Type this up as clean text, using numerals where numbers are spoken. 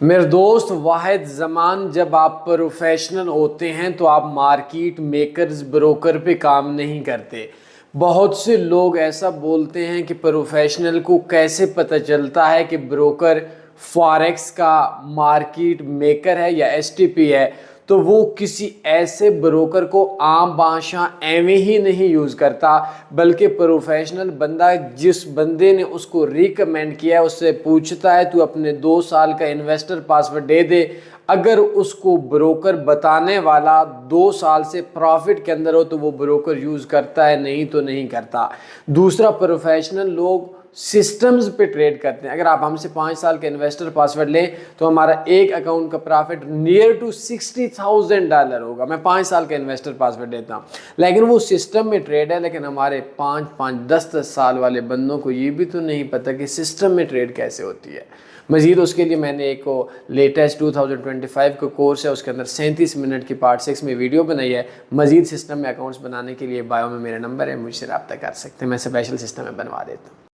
میرے دوست، واحد زمان جب آپ پروفیشنل ہوتے ہیں تو آپ مارکیٹ میکرز بروکر پہ کام نہیں کرتے۔ بہت سے لوگ ایسا بولتے ہیں کہ پروفیشنل کو کیسے پتہ چلتا ہے کہ بروکر فاریکس کا مارکیٹ میکر ہے یا ایس ٹی پی ہے، تو وہ کسی ایسے بروکر کو عام بادشاہ ایویں ہی نہیں یوز کرتا، بلکہ پروفیشنل بندہ جس بندے نے اس کو ریکمینڈ کیا ہے اس سے پوچھتا ہے تو اپنے 2 سال کا انویسٹر پاسورڈ دے دے۔ اگر اس کو بروکر بتانے والا 2 سال سے پروفٹ کے اندر ہو تو وہ بروکر یوز کرتا ہے، نہیں تو نہیں کرتا۔ دوسرا، پروفیشنل لوگ سسٹمز پہ ٹریڈ کرتے ہیں۔ اگر آپ ہم سے 5 سال کا انویسٹر پاسورڈ لیں تو ہمارا ایک اکاؤنٹ کا پرافٹ نیئر ٹو $60,000 ہوگا۔ میں 5 سال کا انویسٹر پاسورڈ دیتا ہوں، لیکن وہ سسٹم میں ٹریڈ ہے۔ لیکن ہمارے 5-10 سال والے بندوں کو یہ بھی تو نہیں پتہ کہ سسٹم میں ٹریڈ کیسے ہوتی ہے۔ مزید اس کے لیے میں نے ایک لیٹسٹ 2025 کا کورس ہے، اس کے اندر 37 منٹ کی پارٹ 6 میں ویڈیو بنائی ہے۔ مزید سسٹم میں اکاؤنٹس بنانے کے لیے بایو میں میرا نمبر ہے، مجھ سے رابطہ کر سکتے ہیں، میں اسپیشل سسٹم میں بنوا دیتا ہوں۔